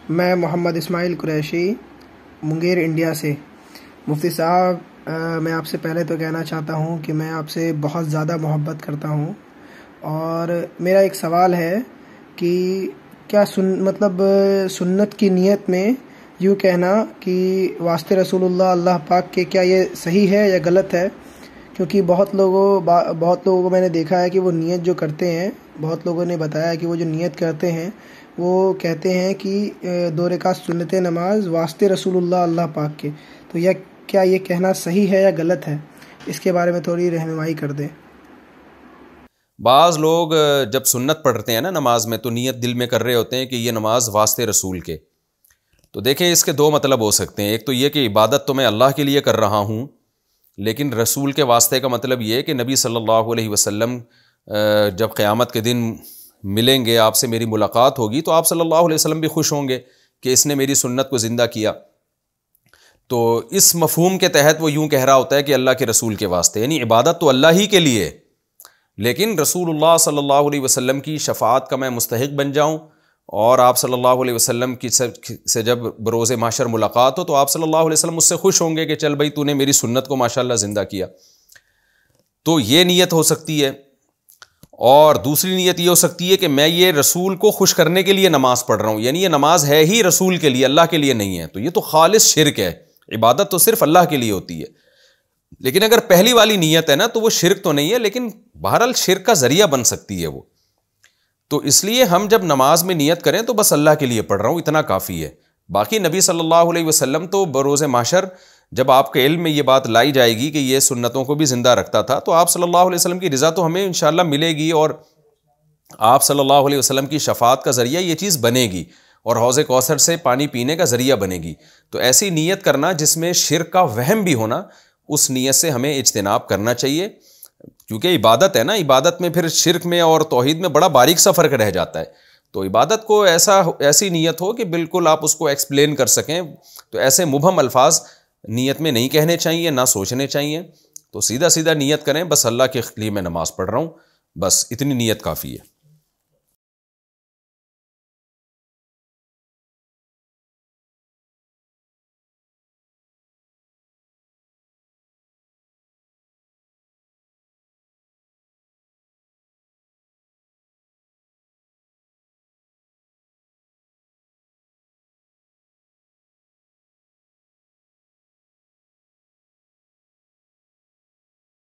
میں محمد اسماعیل قریشی منگیر انڈیا سے۔ مفتی صاحب، میں آپ سے پہلے تو کہنا چاہتا ہوں کہ میں آپ سے بہت زیادہ محبت کرتا ہوں، اور میرا ایک سوال ہے کہ کیا سنت کی نیت میں یوں کہنا کہ واسطے رسول اللہ پاک کے، کیا یہ صحیح ہے یا غلط ہے؟ کیونکہ بہت لوگوں کو میں نے دیکھا ہے کہ وہ نیت جو کرتے ہیں، بہت لوگوں نے بتایا کہ وہ جو نیت کرتے ہیں وہ کہتے ہیں کہ 2 رکعت سنت نماز واسطے رسول اللہ پاک کے، تو کیا یہ کہنا صحیح ہے یا غلط ہے؟ اس کے بارے میں تھوڑی رہنمائی کر دیں۔ بعض لوگ جب سنت پڑھتے ہیں نا نماز میں، تو نیت دل میں کر رہے ہوتے ہیں کہ یہ نماز واسطے رسول کے۔ تو دیکھیں، اس کے 2 مطلب ہو سکتے ہیں۔ ایک تو یہ کہ عبادت تو میں اللہ کے لیے کر رہا ہوں، لیکن رسول کے واسطے کا مطلب یہ ہے کہ نبی صلی اللہ علیہ وسلم جب قیامت کے دن ملیں گے، آپ سے میری ملاقات ہوگی، تو آپ صلی اللہ علیہ وسلم بھی خوش ہوں گے کہ اس نے میری سنت کو زندہ کیا۔ تو اس مفہوم کے تحت وہ یوں کہہ رہا ہوتا ہے کہ اللہ کے رسول کے واسطے، یعنی عبادت تو اللہ ہی کے لیے، لیکن رسول اللہ صلی اللہ علیہ وسلم کی شفاعت کا میں مستحق بن جاؤں، اور آپ صلی اللہ علیہ وسلم کی سے جب بروز محشر ملاقات ہو تو آپ صلی اللہ علیہ وسلم مجھ سے خوش ہوں گے کہ چل بھائی تو نے میری سنت کو ماشاءاللہ زندہ کیا۔ تو یہ نیت ہو سکتی ہے، اور دوسری نیت یہ ہو سکتی ہے کہ میں یہ رسول کو خوش کرنے کے لیے نماز پڑھ رہا ہوں، یعنی یہ نماز ہے ہی رسول کے لیے، اللہ کے لیے نہیں ہے، تو یہ تو خالص شرک ہے۔ عبادت تو صرف اللہ کے لیے ہوتی ہے۔ لیکن اگر پہلی والی نیت ہے نا، تو وہ شرک تو نہیں ہے، لیکن بہرحال شرک کا ذریعہ بن سکتی ہے وہ۔ تو اس لیے ہم جب نماز میں نیت کریں تو بس اللہ کے لیے پڑھ رہا ہوں، اتنا کافی ہے۔ باقی نبی صلی اللہ علیہ وسلم تو بروز محشر جب آپ کے علم میں یہ بات لائی جائے گی کہ یہ سنتوں کو بھی زندہ رکھتا تھا، تو آپ صلی اللہ علیہ وسلم کی رضا تو ہمیں انشاءاللہ ملے گی، اور آپ صلی اللہ علیہ وسلم کی شفاعت کا ذریعہ یہ چیز بنے گی، اور حوض کوثر سے پانی پینے کا ذریعہ بنے گی۔ تو ایسی نیت کرنا جس میں شرک کا وہم بھی ہونا، اس نیت سے ہمیں اجتناب کرنا چاہیے، کیونکہ عبادت ہے نا، عبادت میں پھر شرک میں اور توحید میں بڑا باریک سا فرق رہ جاتا ہے۔ تو عبادت کو ایسی نیت ہو کہ بالکل آپ اس کو ایکسپلین کر سکیں، تو ایسے مبہم الفاظ نیت میں نہیں کہنے چاہیے، نہ سوچنے چاہیے۔ تو سیدھا نیت کریں، بس اللہ کے لیے میں نماز پڑھ رہا ہوں، بس اتنی نیت کافی ہے۔